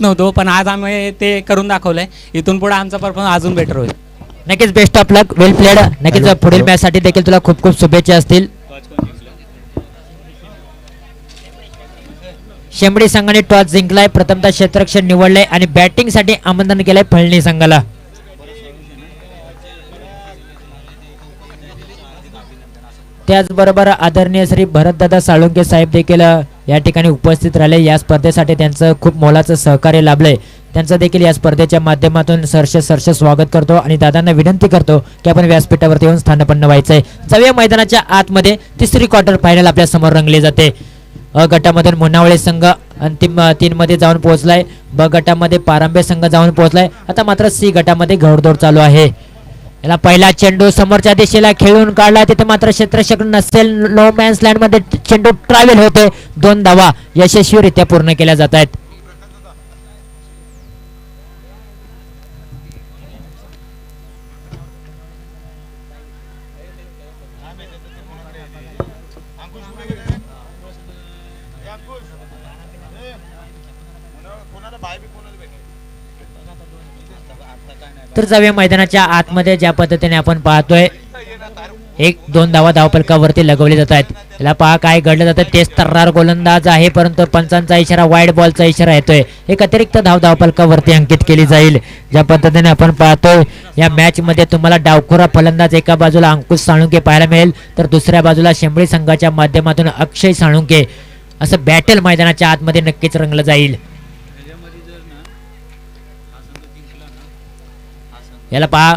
नव्हतो, पण आज आम्ही ते करून दाखवलंय. इथून पुढे आमचा परफॉर्मन्स अजून बेटर होईल. नक्कीच best of luck, well played. नक्कीच पुढील मॅच साठी देखील तुला खूप खूप शुभेच्छा असतील. शेंबडी संघाने टॉस जिंकलाय, प्रथमतः क्षेत्ररक्षण निवडले आणि बॅटिंग साठी आमंत्रण केलंय फळणी संघाला. त्याचबरोबर आदरणीय श्री भरतदादा साळुंके साहेब देखील या ठिकाणी उपस्थित राहिले. या स्पर्धेसाठी त्यांचं खूप मोलाचं सहकार्य लाभलंय. त्यांचं देखील या स्पर्धेच्या माध्यमातून सरस स्वागत करतो आणि दादांना विनंती करतो की आपण व्यासपीठावरती येऊन स्थानपन्न व्हायचंय. जाऊया मैदानाच्या आतमध्ये. तिसरी क्वार्टर फायनल आपल्या समोर रंगली जाते. अ गटामधून मुनावळे संघ अंतिम 3 मध्ये जाऊन पोहोचलाय. ब गटामध्ये पारंबे संघ जाऊन पोहोचलाय. आता मात्र सी गटामध्ये घोडदौड चालू आहे. याला पहिला चेंडू समोरच्या दिशेला खेळून काढला, तिथे मात्र क्षेत्ररक्षक नसेल. नो मॅन्स लँड मध्ये चेंडू ट्रॅव्हल होते. 2 धावा यशस्वीरित्या पूर्ण केल्या जात आहेत. तर जाऊया मैदानाच्या आतमध्ये. ज्या पद्धतीने आपण पाहतोय 1-2 धावा धावपलकावरती लगवले जात आहेत. याला पहा काय घडलं जातं. तेच तर्रार गोलंदाज आहे, परंतु पंचांचा इशारा, वाईड बॉलचा इशारा येतोय. एक अतिरिक्त धाव धावपलकावरती अंकित केली जाईल. ज्या पद्धतीने आपण पाहतोय या मॅच मध्ये तुम्हाला डावखुरा फलंदाज एका बाजूला अंकुश साळुंके पाहायला मिळेल, तर दुसऱ्या बाजूला शेंबडी संघाच्या माध्यमातून अक्षय साळुंके. असं बॅटल मैदानाच्या आतमध्ये नक्कीच रंगलं जाईल. याला पहा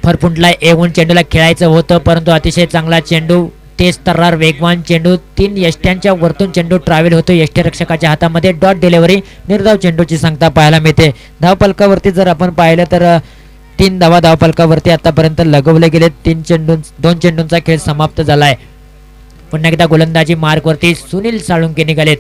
फरफुंटला येऊन चेंडूला खेळायचं होतं, परंतु अतिशय चांगला चेंडू, तेज तर्रार वेगवान चेंडू. 3 यष्ट्यांच्या वरतून चेंडू ट्रॅव्हल होतो. यष्टी रक्षकाच्या हातामध्ये डॉट डिलिव्हरी, निर्धाव चेंडूची सांगता पाहायला मिळते. धावपलकावरती जर आपण पाहिलं तर 3 धावा धावपलकावरती आतापर्यंत लगवले गेले. 2 चेंडूंचा खेळ समाप्त झालाय. पुन्हा एकदा गोलंदाजी मार्कवरती सुनील साळुंके निघालेत.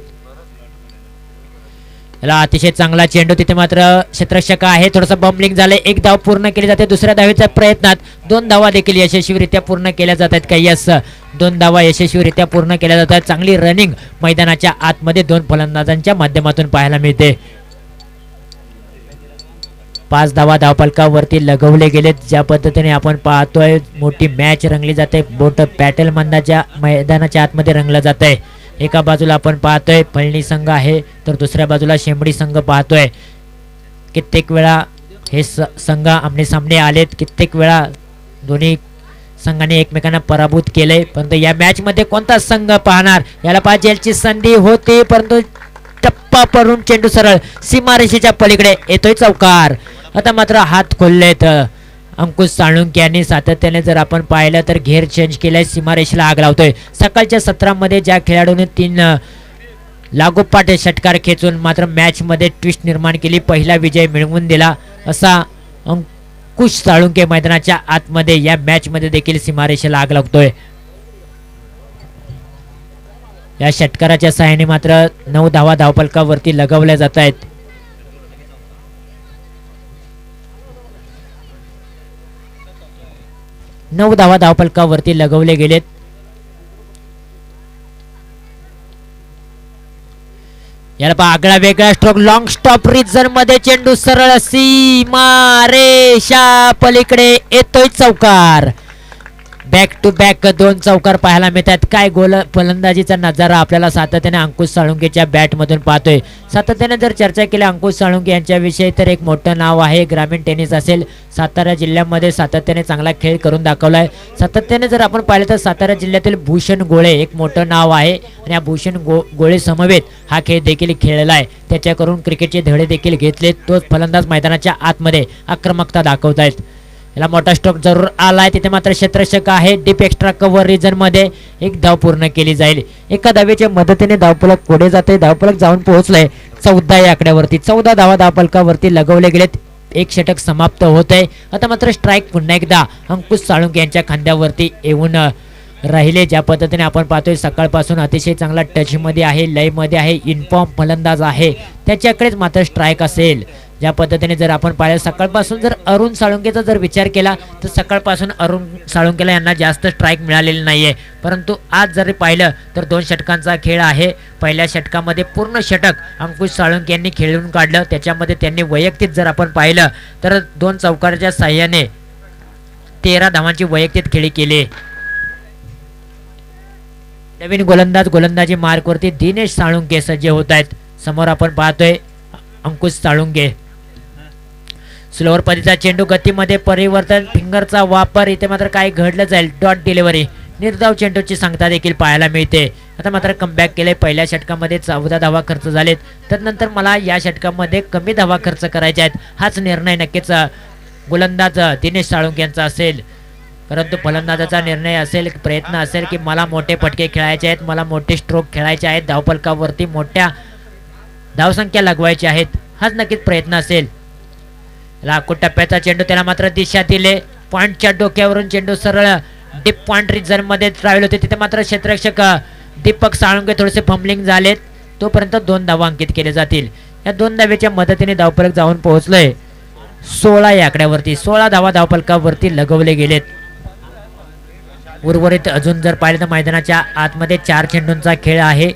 याला अतिशय चांगला चेंडू, तिथे मात्र क्षेत्ररक्षक आहे, थोडंसं बम्बलिंग झालंय. 1 धाव पूर्ण केली जाते. दुसऱ्या धावेच्या प्रयत्नात 2 धावा देखील यशस्वीरित्या पूर्ण केल्या जात आहेत. काही यस 2 धावा यशस्वीरित्या पूर्ण केल्या जातात. चांगली रनिंग मैदानाच्या आतमध्ये 2 फलंदाजांच्या माध्यमातून पाहायला मिळते. 5 धावा धावपलकावरती लगवले गेलेत. ज्या पद्धतीने आपण पाहतोय मोठी मॅच रंगली जाते. बोट पॅटेल मैदानाच्या आतमध्ये रंगलं जात आहे. एका बाजूला आपण पाहतोय फळणी संघ आहे, तर दुसऱ्या बाजूला शेंबडी संघ पाहतोय. कित्येक वेळा हे संघ आमने सामने आलेत. कित्येक वेळा दोन्ही संघाने एकमेकांना पराभूत केले, परंतु या मॅच मध्ये कोणता संघ पाहणार. याला पाहिजेची संधी होती, परंतु टप्पा पडून चेंडू सरळ सीमारेषेच्या पलीकडे येतोय. चौकार. आता मात्र हात खोललेत अंकुश साळुंके यांनी. सातत्याने जर आपण पाहिलं तर घेर चेंज केलाय, सीमारेषेला आग लावतोय. सकाळच्या सत्रामध्ये ज्या खेळाडूने 3 लागोपाठ षटकार खेचून मात्र मॅच मध्ये ट्विस्ट निर्माण केली, पहिला विजय मिळवून दिला, असा अंकुश साळुंके मैदानाच्या आतमध्ये या मॅच मध्ये देखील सीमारेषेला आग लावतोय. या षटकाराच्या सहाय्याने मात्र 9 धावा धावपलकावरती लगवल्या जात आहेत. नऊ धावा धावपलकावरती लगवले गेलेत. याला पहा आगळा वेगळा स्ट्रोक, लॉंग स्टॉप रिजन मध्ये चेंडू सरळ सीमा रेषा पलीकडे येतोय. चौकार. बॅक टू बॅक 2 चौकार पाहायला मिळतात. काय गोल फलंदाजीचा नजारा आपल्याला सातत्याने अंकुश साळुंकेच्या बॅट मधून पाहतोय. सातत्याने जर चर्चा केली अंकुश साळुंके यांच्याविषयी तर एक मोठं नाव आहे. ग्रामीण टेनिस असेल, सातारा जिल्ह्यामध्ये सातत्याने चांगला खेळ करून दाखवलाय. सातत्याने जर आपण पाहिलं तर सातारा जिल्ह्यातील भूषण गोळे एक मोठं नाव आहे आणि या भूषण गोळे समवेत हा खेळ देखील खेळलाय. त्याच्याकडून क्रिकेटचे धडे देखील घेतले. तोच फलंदाज मैदानाच्या आतमध्ये आक्रमकता दाखवतायत. याला मोठा स्ट्रोक जरूर आलाय, तिथे मात्र क्षेत्ररक्षक आहे. डीप एक्स्ट्रा कव्हर रिजन मध्ये 1 धाव पूर्ण केली जाईल. एका धावेच्या मदतीने धावपलक पुढे जाते. धावपलक जाऊन पोहोचलंय 14 या आकड्यावरती. 14 धावा धावपलकावरती लगवले गेलेत. 1 षटक समाप्त होत आहे. आता मात्र स्ट्राईक पुन्हा एकदा अंकुश साळुंके यांच्या खांद्यावरती येऊन राहिले. ज्या पद्धतीने आपण पाहतोय सकाळपासून अतिशय चांगला टच मध्ये आहे, लय मध्ये आहे, इन्फॉर्म फलंदाज आहे, त्याच्याकडेच मात्र स्ट्राईक असेल. ज्या पद्धतीने जर आपण पाहिलं सकाळपासून जर अरुण साळुंकेचा जर विचार केला तर सकाळपासून अरुण साळुंकेला यांना जास्त स्ट्राईक मिळालेली नाहीये, परंतु आज जर पाहिलं तर 2 षटकांचा खेळ आहे. पहिल्या षटकामध्ये पूर्ण षटक अंकुश साळुंके यांनी खेळून काढलं. त्याच्यामध्ये त्यांनी वैयक्तिक जर आपण पाहिलं तर 2 चौकाराच्या साह्याने 13 धावांची वैयक्तिक खेळी केली. नवीन गोलंदाजी मार्कवरती दिनेश साळुंके सज्ज होत आहेत. समोर आपण पाहतोय अंकुश साळुंके. स्लोअर पद्धतीचा चेंडू, गतीमध्ये परिवर्तन, फिंगरचा वापर. इथे मात्र काय घडलं जाईल, डॉट डिलिव्हरी, निर्धाव चेंडूची सांगता देखील पाहायला मिळते. आता मात्र कमबॅक केले. पहिल्या षटकामध्ये 14 धावा खर्च झालेत, त्यानंतर मला या षटकामध्ये कमी धावा खर्च करायच्या आहेत. हाच निर्णय नक्कीच गोलंदाज दिनेश साळुंके यांचा असेल, परंतु फलंदाजाचा निर्णय असेल, प्रयत्न असेल की मला मोठे फटके खेळायचे आहेत, मला मोठे स्ट्रोक खेळायचे आहेत, धावफलकावरती मोठ्या धावसंख्या लगवायची आहेत, हाच नक्कीच प्रयत्न असेल. लाखो टप्प्याचा चेंडू, त्याला मात्र दिशा दिले. पॉइंटच्या डोक्यावरून चेंडू सरळ डीप पॉइंट रिजन मध्ये ट्रॅव्हल होते. तिथे मात्र क्षेत्ररक्षक दीपक साळुंके थोडेसे फंबलिंग झालेत. तोपर्यंत 2 धावा अंकित केले जातील. या 2 धावेच्या मदतीने धावफलक जाऊन पोहोचलोय 16 या आकड्यावरती. 16 धावा धावफलकावरती लगवले गेलेत. उर्वरित अजून जर पाहिलं तर मैदानाच्या आतमध्ये 4 चेंडूंचा खेळ आहे,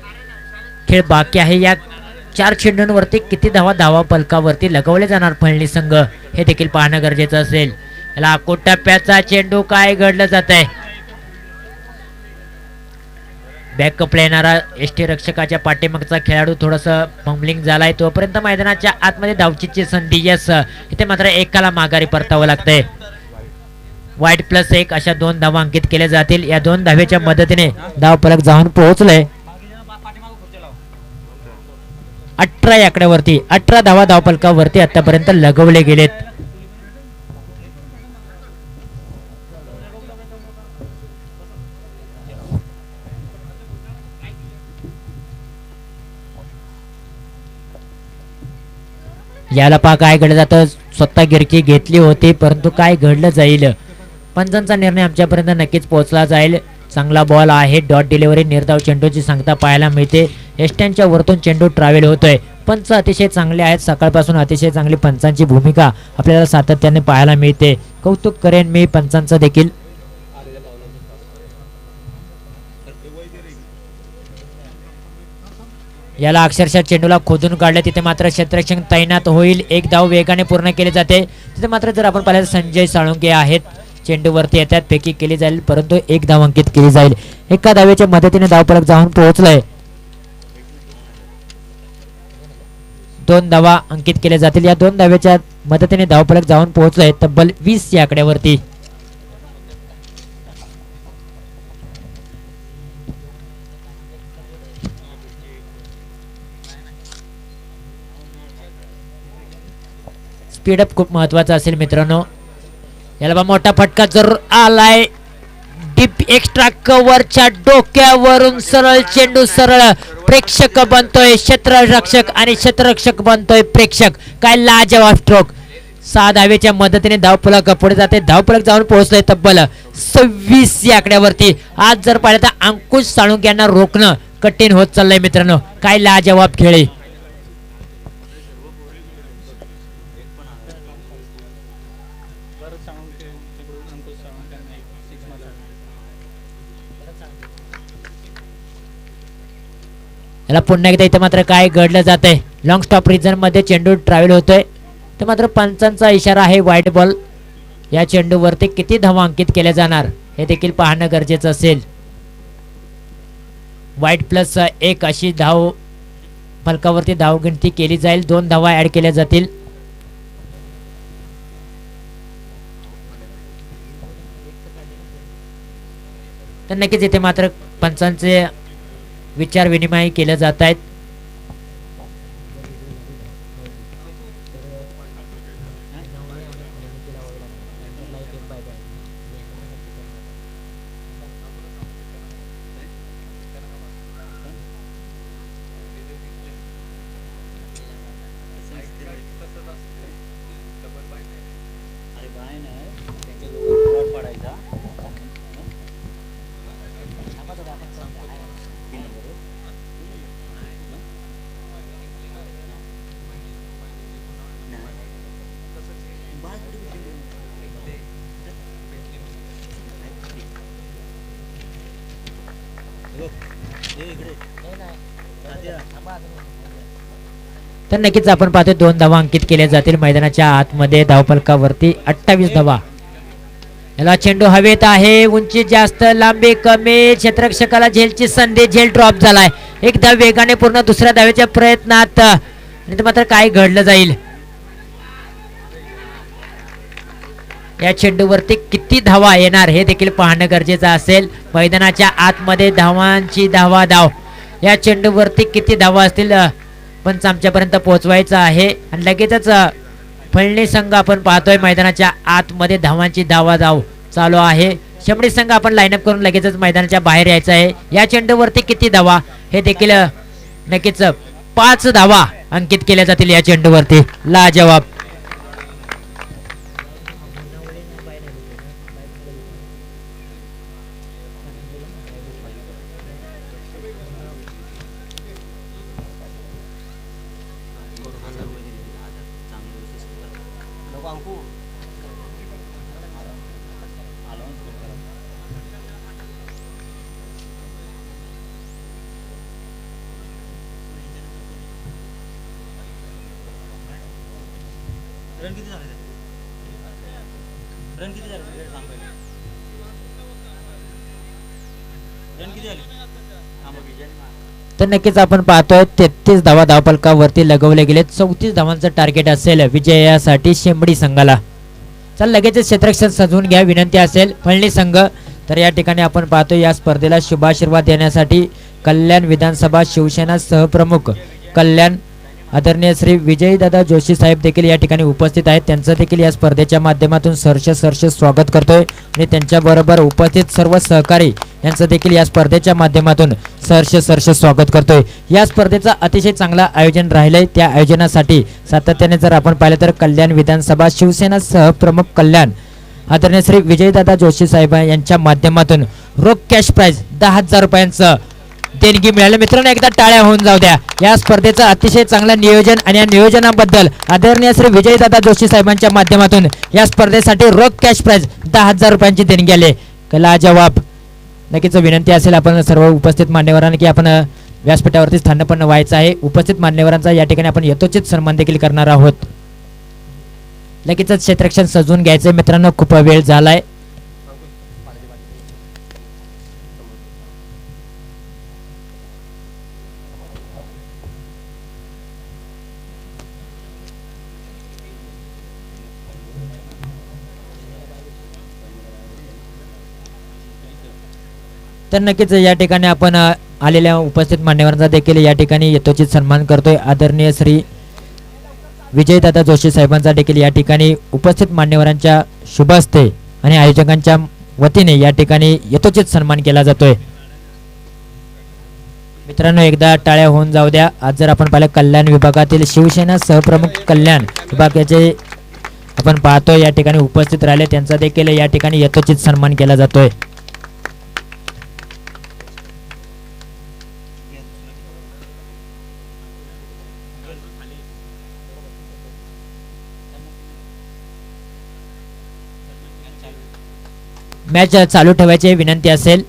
खेळ बाकी आहे. या 4 चेंडूंवरती किती धावा फलकावरती लगवले जाणार फळणी संघ हे देखील पाहणं गरजेचं असेल. लाखो टप्प्याचा चेंडू, काय घडलं जात आहे. बॅकअपला येणारा एसटी रक्षकाच्या पाठीमागचा खेळाडू थोडंसं फंबलिंग झालाय. तोपर्यंत मैदानाच्या आतमध्ये धावचीची संधी. यस, इथे मात्र एकाला माघारी परतावं लागतंय. वाईट +1 अशा 2 धावा अंकित केल्या जातील. या 2 धावेच्या मदतीने धावफलक जाऊन पोहोचलंय 18 या आकड्यावरती. 18 धावा धावफलकावरती आतापर्यंत लगवले गेलेत. याला पहा काय घडलं जातं. स्वतः गिरकी घेतली होती, परंतु काय घडलं जाईल. पंचांचा निर्णय आमच्यापर्यंत नक्कीच पोहोचला जाईल. चांगला बॉल आहे, डॉट डिलिव्हरी, निर्धाव चेंडूची सांगता पाहायला मिळते. एस्ट्यांच्या वरतून चेंडू ट्रॅव्हल होतोय. पंच अतिशय चांगले आहेत. सकाळपासून अतिशय चांगली पंचांची भूमिका आपल्याला सातत्याने पाहायला मिळते. कौतुक करेन मी पंचांचं देखील. याला अक्षरशः चेंडूला खोदून काढले. तिथे मात्र क्षेत्ररक्षक तैनात होईल. 1 धाव वेगाने पूर्ण केली जाते. तिथे मात्र जर आपण पाहिलं संजय साळुंके आहेत, चेंडूवरती येतात, फेकी केली जाईल, परंतु 1 धाव अंकित केली जाईल. एका धावेच्या मदतीने धावफलक जाऊन पोहोचलाय. 2 धावा अंकित केल्या जातील. या 2 धावेच्या मदतीने धावफलक जाऊन पोहोचलाय तब्बल 20 या आकड्यावरती. स्पीडअप खूप महत्वाचा असेल मित्रांनो. याला बा मोठा फटका जरूर आलाय. डीप एक्स्ट्रा कव्हरच्या डोक्यावरून सरळ चेंडू सरळ प्रेक्षक बनतोय क्षेत्ररक्षक आणि क्षेत्ररक्षक बनतोय प्रेक्षक. काय लाजवाब स्ट्रोक. 6 धावेच्या मदतीने धावफलक पुढे जाते. धावफलक जाऊन पोहोचतोय तब्बल 26 या आकड्यावरती. आज जर पाहिलं तर अंकुश साळुंके यांना रोखणं कठीण होत चाललंय मित्रांनो. काय लाजवाब खेळ. याला पुन्हा एकदा इथे मात्र काय घडलं जात आहे. लॉंग स्टॉप रिजन मध्ये चेंडू ट्रॅव्हल होतोय. तर मात्र पंचांचा इशारा आहे वाईट बॉल. या चेंडूवरती किती धावा अंकित केल्या जाणार हे देखील पाहणं गरजेचं असेल. वाईट +1 अशी धाव फलकावरती धावगणती केली जाईल. 2 धावा ऍड केल्या जातील. तर नक्कीच इथे मात्र पंचांचे विचार विनिमय केले जात आहेत. तर नक्कीच आपण पाहतोय 2 धावा अंकित केल्या जातील मैदानाच्या आतमध्ये धावफलकावरती 28 धावा. याला चेंडू हवेत आहे, उंची जास्त लांबी कमी, क्षेत्ररक्षकाला झेलची संधी, झेल ड्रॉप झालाय. एक धाव वेगाने पूर्ण दुसऱ्या धावेच्या प्रयत्नात, नाही मात्र काय घडलं जाईल. या चेंडूवरती किती धावा येणार हे देखील पाहणं गरजेचं असेल. मैदानाच्या आतमध्ये धावांची धाव या चेंडूवरती किती धावा असतील पण आमच्यापर्यंत पोहोचवायचं आहे. आणि लगेचच फळणी संघ आपण पाहतोय मैदानाच्या आतमध्ये धावांची धाव चालू आहे. शेंबडी संघ आपण लाईनअप करून लगेचच मैदानाच्या बाहेर यायचं आहे. या चेंडूवरती किती धावा हे देखील नक्कीच 5 धावा अंकित केल्या जातील या चेंडूवरती. लाजवाब. तर नक्कीच आपण पाहतोय 33 धावा धावफलकावरती लगवले गेले. 34 धावांचं टार्गेट असेल विजयासाठी शेंबडी संघाला. चल लगेच क्षेत्ररक्षण सजवून घ्या विनंती असेल फळणी संघ. तर या ठिकाणी आपण पाहतो या स्पर्धेला शुभाशीर्वाद देण्यासाठी कल्याण विधानसभा शिवसेना सहप्रमुख कल्याण आदरणीय श्री विजयदादा जोशी साहेब देखील या ठिकाणी उपस्थित आहेत. त्यांचं देखील या स्पर्धेच्या माध्यमातून सहर्ष स्वागत करतोय आणि त्यांच्याबरोबर उपस्थित सर्व सहकारी यांचं देखील या स्पर्धेच्या माध्यमातून सहर्ष स्वागत करतोय. या स्पर्धेचं अतिशय चांगलं आयोजन राहिलंय. त्या आयोजनासाठी सातत्याने जर आपण पाहिलं तर कल्याण विधानसभा शिवसेना सहप्रमुख कल्याण आदरणीय श्री विजयदादा जोशी साहेब यांच्या माध्यमातून रोख कॅश प्राइज 10,000 रुपयांचं देणगी मिळाली. मित्रांनो एकदा टाळ्या होऊन जाऊ द्या. या स्पर्धेचं अतिशय चांगलं नियोजन आणि या नियोजनाबद्दल आदरणीय श्री विजयदादा जोशी साहेबांच्या माध्यमातून या स्पर्धेसाठी रोख कॅश प्राइज 10,000 रुपयांची देणगी आली. लाजवाब. नक्कीच विनंती असेल आपण सर्व उपस्थित मान्यवरांना की आपण व्यासपीठावरती स्थानपन्न व्हायचं आहे. उपस्थित मान्यवरांचा या ठिकाणी आपण यथोचित सन्मान देखील करणार आहोत. लगेचच क्षेत्ररक्षण सजवून घ्यायचंय मित्रांनो, खूप वेळ झालाय. तर नक्कीच या ठिकाणी आपण आलेल्या उपस्थित मान्यवरांचा देखील या ठिकाणी यथोचित सन्मान करतोय. आदरणीय श्री विजयदादा जोशी साहेबांचा देखील या ठिकाणी उपस्थित मान्यवरांच्या शुभ हस्ते आणि आयोजकांच्या वतीने या ठिकाणी यथोचित सन्मान केला जातोय. मित्रांनो एकदा टाळ्या होऊन जाऊ द्या. आज जर आपण पाहिलं कल्याण विभागातील शिवसेना सहप्रमुख कल्याण विभागाचे आपण पाहतोय या ठिकाणी उपस्थित राहिले, त्यांचा देखील या ठिकाणी यथोचित सन्मान केला जातोय. मॅच चालू ठेवायची विनंती असेल.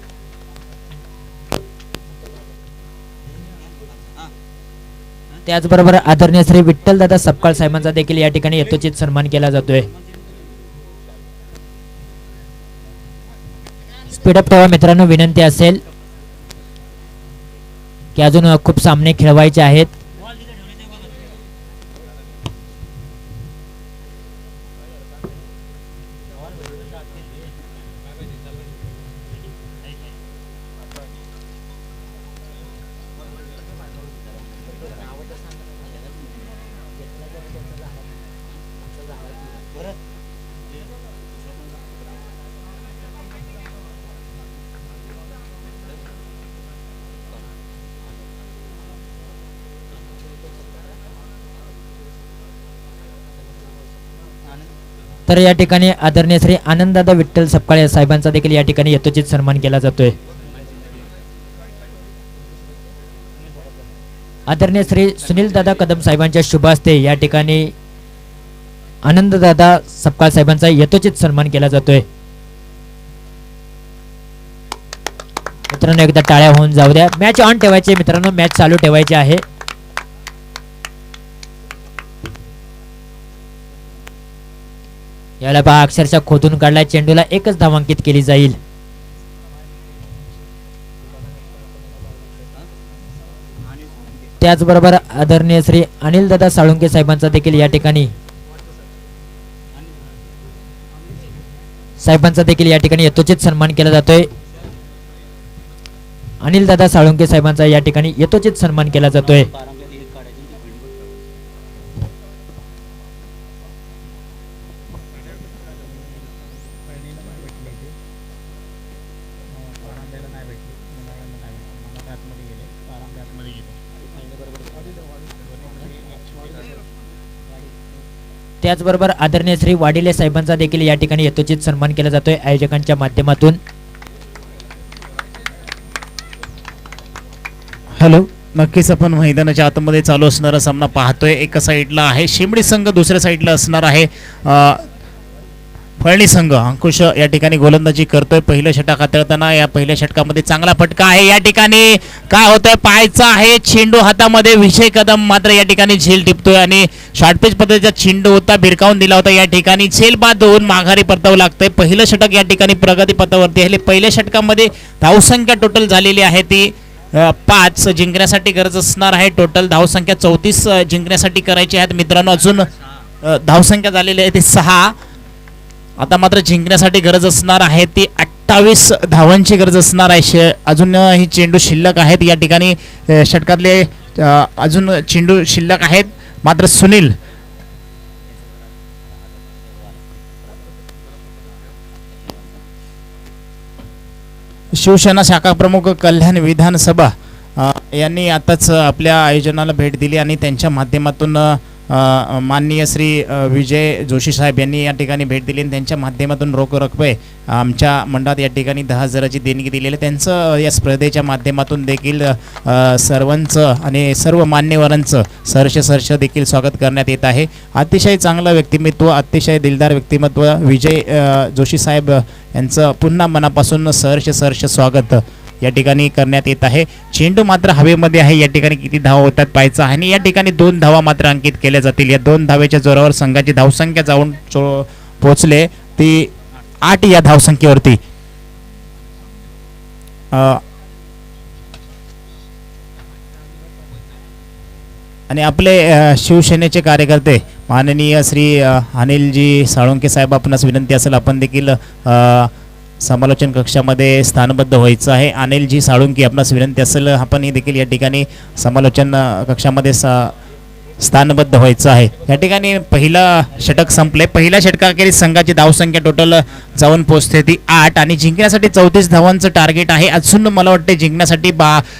त्याचबरोबर आदरणीय श्री विठ्ठलदादा सपकाळ साहेबांचा देखील या ठिकाणी यथोचित सन्मान केला जातोय. स्पीडअप ठेवा मित्रांनो, विनंती असेल की अजून खूप सामने खेळवायचे आहेत. तर या ठिकाणी आदरणीय श्री आनंददादा विठ्ठल सपकाळ साहेबांचा देखील या ठिकाणी यथोचित सन्मान केला जातोय. आदरणीय श्री सुनील दादा कदम साहेबांच्या शुभ हस्ते या ठिकाणी आनंददादा सपकाळ साहेबांचा यथोचित सन्मान केला जातोय. मित्रांनो एकदा टाळ्या होऊन जाऊ द्या. मॅच ऑन ठेवायची मित्रांनो, मॅच चालू ठेवायची आहे. याला पहा अक्षरशः खोदून काढलाय चेंडूला, एकच धावांकित केली जाईल. त्याचबरोबर आदरणीय श्री अनिल दादा साळुंके साहेबांचा देखील या ठिकाणी यथोचित सन्मान केला जातोय. अनिल दादा साळुंके साहेबांचा या ठिकाणी यथोचित सन्मान केला जातोय. त्याचबरोबर आदरणीय श्री वाडिले साहेबांचा देखील या ठिकाणी यथोचित सन्मान केला जातोय आयोजकांच्या माध्यमातून. हॅलो, नक्कीच आपण मैदानाच्या आतमध्ये चालू असणारा सामना पाहतोय. एका साईडला आहे शिमडी संघ, दुसऱ्या साईडला असणार आहे फळणी संघ. अंकुश या ठिकाणी गोलंदाजी करतोय. पहिलं षटक हाताळताना या पहिल्या षटकामध्ये चांगला फटका आहे. या ठिकाणी काय होतंय, पाहायचं आहे. चेंडू हातामध्ये, विजय कदम मात्र या ठिकाणी झेल टिपतोय आणि शॉर्टपिच पद्धतीचा चेंडू होता, भिरकावून दिला होता. या ठिकाणी झेल बाद होऊन माघारी परतावं लागतंय. पहिलं षटक या ठिकाणी प्रगती पथावरती आहे. पहिल्या षटकामध्ये धावसंख्या टोटल झालेली आहे ती 5. जिंकण्यासाठी गरज असणार आहे टोटल धावसंख्या 34 जिंकण्यासाठी करायची आहेत मित्रांनो. अजून धावसंख्या झालेली आहे ती 6. आता मात्र जिंकण्यासाठी गरज असणार आहे ती 28 धावांची गरज असणार आहे. अजून ही चेंडू शिल्लक आहेत या ठिकाणी. षटकातले अजून चेंडू शिल्लक आहेत. मात्र सुनील शिवसेना शाखा प्रमुख कल्याण विधानसभा यांनी आताच आपल्या आयोजनाला भेट दिली आणि त्यांच्या माध्यमातून माननीय श्री विजय जोशी साहेब यांनी या ठिकाणी भेट दिली आणि त्यांच्या माध्यमातून रोख रकमे आमच्या मंडळात या ठिकाणी 10,000ची देणगी दिलेली. त्यांचं या स्पर्धेच्या माध्यमातून देखील सर्वांचं आणि सर्व मान्यवरांचं सहर्ष देखील स्वागत करण्यात येत आहे. अतिशय चांगलं व्यक्तिमत्व, अतिशय दिलदार व्यक्तिमत्व विजय जोशी साहेब यांचं पुन्हा मनापासून सहर्ष स्वागत या ठिकाणी करण्यात येत आहे. चेंडू मात्र हवेमध्ये आहे. या ठिकाणी किती धावा होतात पाहायचं आहे आणि या ठिकाणी 2 धावा मात्र अंकित केल्या जातील. या 2 धावेच्या जोरावर संघाची धावसंख्या जाऊन पोहोचले ती 8 या धावसंख्येवरती. आणि आपले शिवसेनेचे कार्यकर्ते माननीय श्री अनिलजी साळुंके साहेब, आपणास विनंती असेल आपण देखील समालोचन कक्षामध्ये स्थानबद्ध व्हायचं आहे. अनिलजी साळुंके, आपणास विनंती असेल आपणही देखील या ठिकाणी समालोचन कक्षामध्ये स्थानबद्ध व्हायचं आहे. या ठिकाणी पहिलं षटक संपले. पहिल्या षटकाखेरीज संघाची धावसंख्या टोटल जाऊन पोहोचते ती 8 आणि जिंकण्यासाठी 34 धावांचं टार्गेट आहे. अजून मला वाटते जिंकण्यासाठी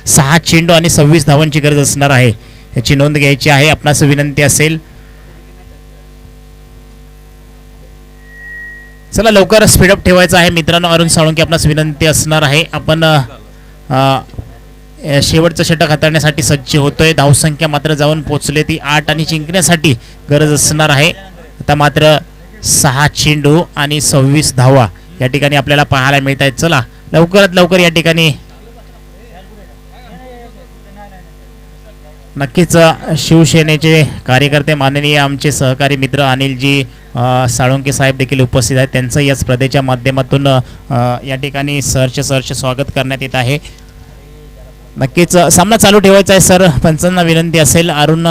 6 चेंडू आणि 26 धावांची गरज असणार आहे. याची नोंद घ्यायची आहे आपणास विनंती असेल. चला लवकर स्पीडअप ठेवायचं आहे मित्रांनो. अरुण साळुंके, आपणास विनंती असणार आहे. आपण शेवटचं षटक हाताळण्यासाठी सज्ज होतोय. धावसंख्या मात्र जाऊन पोहोचले ती 8 आणि जिंकण्यासाठी गरज असणार आहे आता मात्र 6 चेंडू आणि 26 धावा या ठिकाणी आपल्याला पाहायला मिळत आहेत. चला लवकरात लवकर या ठिकाणी नक्कीच शिवसेनेचे कार्यकर्ते माननीय आमचे सहकारी मित्र अनिलजी साळुंके साहेब देखील उपस्थित आहेत. त्यांचं या स्पर्धेच्या माध्यमातून या ठिकाणी सहर्ष स्वागत करण्यात येत आहे. नक्कीच सामना चालू ठेवायचा आहे सर. पंचांना विनंती असेल. अरुण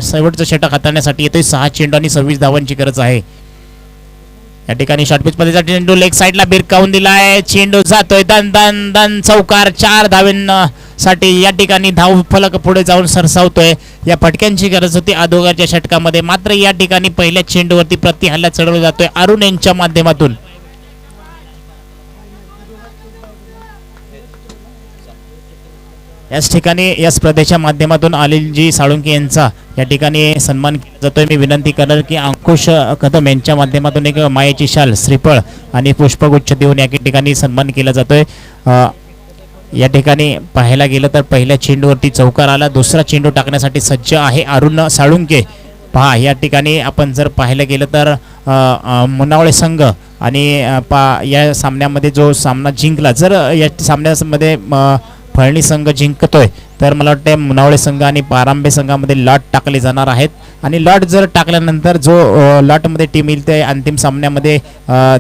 शेवटचं षटक हाताळण्यासाठी येतोय. 6 चेंडू आणि 26 धावांची गरज आहे. या ठिकाणी शॉर्टपिच पद्धतीचा चेंडू लेग साईडला भिरकावून दिलाय. चेंडू जातोय दन चौकार. 4 धावांसाठी या ठिकाणी धाव फलक पुढे जाऊन सरसावतोय. या फटक्यांची गरज होती अगोदरच्या षटकामध्ये, मात्र या ठिकाणी पहिल्या चेंडूवरती प्रतिहल्ला चढवला जातोय अरुण यांच्या माध्यमातून. याच ठिकाणी या स्पर्धेच्या माध्यमातून अनिलजी साळुंके यांचा या ठिकाणी सन्मान केला जातोय. मी विनंती करेल की अंकुश कदम यांच्या माध्यमातून एक मायेची शाल, श्रीफळ आणि पुष्पगुच्छ देऊन या ठिकाणी सन्मान केला जातोय. या ठिकाणी पाहायला गेलं तर पहिल्या चेंडूवरती चौकार आला. दुसरा चेंडू टाकण्यासाठी सज्ज आहे अरुण साळुंके. पहा या ठिकाणी आपण जर पाहायला गेलं तर मुनावळे संघ आणि या सामन्यामध्ये जो सामना जिंकला, जर या सामन्यामध्ये फळणी संघ जिंकतोय तर मला वाटतं मुनावळे संघ आणि पारांबे संघामध्ये लॉट टाकले जाणार आहेत आणि लॉट जर टाकल्यानंतर जो लॉटमध्ये टीम येईल ते अंतिम सामन्यामध्ये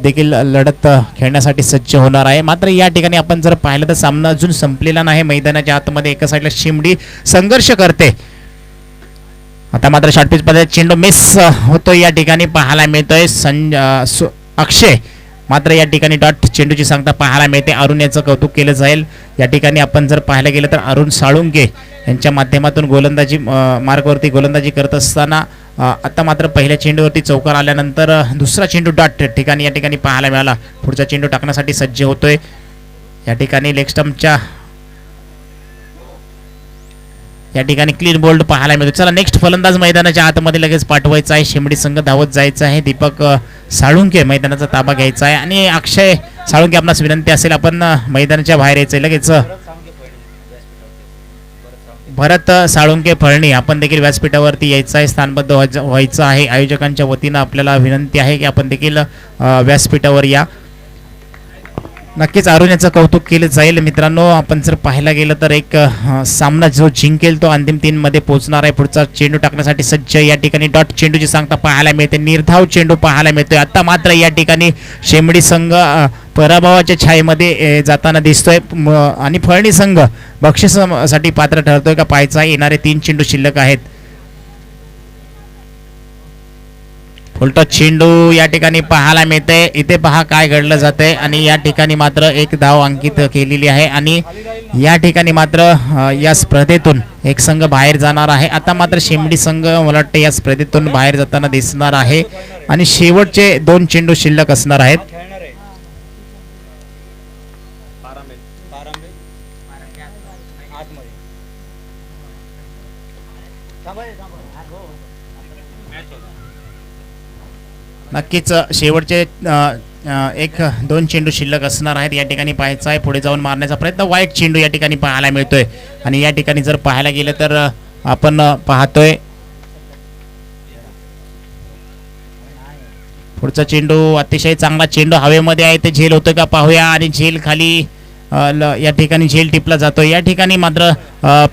देखील लढत खेळण्यासाठी सज्ज होणार आहे. मात्र या ठिकाणी आपण जर पाहिलं तर सामना अजून संपलेला नाही. मैदानाच्या आतमध्ये एका साईडला शिमडी संघर्ष करते. आता मात्र शॉर्ट पिच मध्ये चेंडू मिस होतो या ठिकाणी पाहायला मिळतोय. अक्षय मात्र या ठिकाणी डॉट चेंडूची सांगता पाहायला मिळते. अरुण याचं कौतुक केलं जाईल. या ठिकाणी आपण जर पाहायला गेलं तर अरुण साळुंके यांच्या माध्यमातून गोलंदाजी मार्गवरती गोलंदाजी करत असताना आता मात्र पहिल्या चेंडूवरती चौकार आल्यानंतर दुसरा चेंडू डॉट ठिकाणी या ठिकाणी पाहायला मिळाला. पुढचा चेंडू टाकण्यासाठी सज्ज होतोय. या ठिकाणी लेग स्टंपच्या या ठिकाणी क्लीन बोल्ड पाहायला मिळतो. चला नेक्स्ट फलंदाज मैदानाच्या आतमध्ये लगेच पाठवायचा आहे. शिमडी संघ धावत जायचा आहे. दीपक साळुंके मैदानाचा ताबा घ्यायचा आहे आणि अक्षय साळुंके आपणास विनंती असेल आपण मैदानाच्या बाहेर यायचं आहे. लगेच भरत साळुंके फळणी आपण देखील व्यासपीठावरती यायचं आहे. स्थानबद्ध व्हायचं आहे. आयोजकांच्या वतीनं आपल्याला विनंती आहे की आपण देखील व्यासपीठावर या. नक्कीच अरुण याचं कौतुक केलं जाईल. मित्रांनो आपण जर पाहायला गेलं तर एक सामना जो जिंकेल तो अंतिम 3 मध्ये पोहोचणार आहे. पुढचा चेंडू टाकण्यासाठी सज्ज. या ठिकाणी डॉट चेंडूची सांगता पाहायला मिळते. निर्धाव चेंडू पाहायला मिळतोय. आता मात्र या ठिकाणी शेमडी संघ पराभवाच्या छायेमध्ये जाताना दिसतोय आणि फळणी संघ बक्षिसासाठी पात्र ठरतोय का पाहायचा. येणारे 3 चेंडू शिल्लक आहेत. उलटा चेंडू या ठिकाणी पाहायला मिळते. इथे पहा काय घडलं जातंय आणि या ठिकाणी मात्र एक धाव अंकित केलेली आहे आणि या ठिकाणी मात्र या स्पर्धेतून एक संघ बाहेर जाणार आहे. आता मात्र शिमडी संघ मला वाटतं या स्पर्धेतून बाहेर जाताना दिसणार आहे आणि शेवटचे 2 चेंडू शिल्लक असणार आहेत. नक्कीच शेवटचे 1-2 चेंडू शिल्लक असणार आहेत. या ठिकाणी पाहायचा आहे. पुढे जाऊन मारण्याचा प्रयत्न. वाईट चेंडू या ठिकाणी पाहायला मिळतोय आणि या ठिकाणी जर पाहायला गेलं तर आपण पाहतोय पुढचा चेंडू अतिशय चांगला चेंडू हवेमध्ये आहे. ते झेल होतोय का पाहूया आणि झेल खाली या ठिकाणी झेल टिपला जातोय. या ठिकाणी मात्र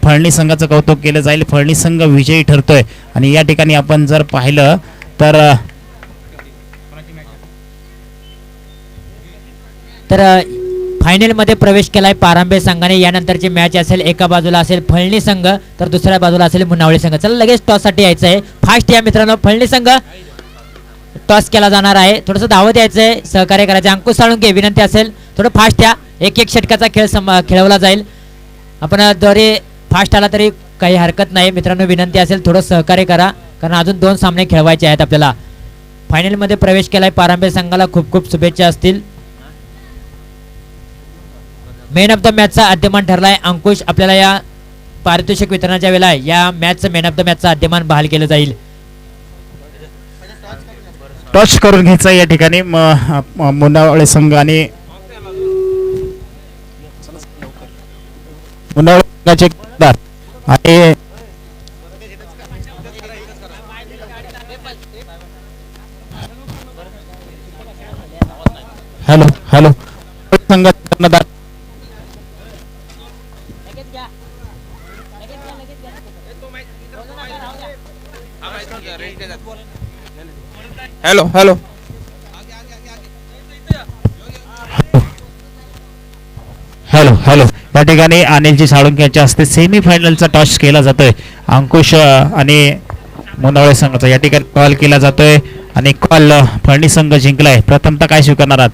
फळणी संघाचं कौतुक केलं जाईल. फळणी संघ विजयी ठरतोय आणि या ठिकाणी आपण जर पाहिलं तर फायनलमध्ये प्रवेश केलाय पारांबे संघाने. यानंतरची मॅच असेल एका बाजूला असेल फळणी संघ तर दुसऱ्या बाजूला असेल मुनावळे संघ. चला लगेच टॉस साठी यायचं आहे. फास्ट या मित्रांनो. फळणी संघ टॉस केला जाणार आहे. थोडंसं धावत यायचंय. सहकार्य करायचं. अंकुश साळुंके विनंती असेल थोडं फास्ट या. 1-1 षटकाचा खेळ खेळवला जाईल. आपण जरी फास्ट आला तरी काही हरकत नाही. मित्रांनो विनंती असेल थोडं सहकार्य करा कारण अजून 2 सामने खेळवायचे आहेत आपल्याला. फायनलमध्ये प्रवेश केलाय पारांबे संघाला. खूप खूप शुभेच्छा असतील. मॅन ऑफ द मॅचचा अद्यमान ठरलाय अंकुश. आपल्याला या पारितोषिक वितरणाच्या वेळेला या मॅचचं मॅन ऑफ द मॅचचा अद्यमान बहाल केलं जाईल. टॉस करून घ्यायचा या ठिकाणी मुनावळे संघ आणि मुनावळे संघाचे आणि हॅलो हॅलो संघाचा हॅलो हॅलो हॅलो हॅलो या ठिकाणी अनिलजी साळुंके यांच्या हस्ते सेमीफायनलचा टॉस केला जातोय. अंकुश आणि मुनावळे संघाचा या ठिकाणी कॉल केला जातोय आणि कॉल फळणी संघ जिंकलाय. प्रथमतः काय स्वीकारणार आहात?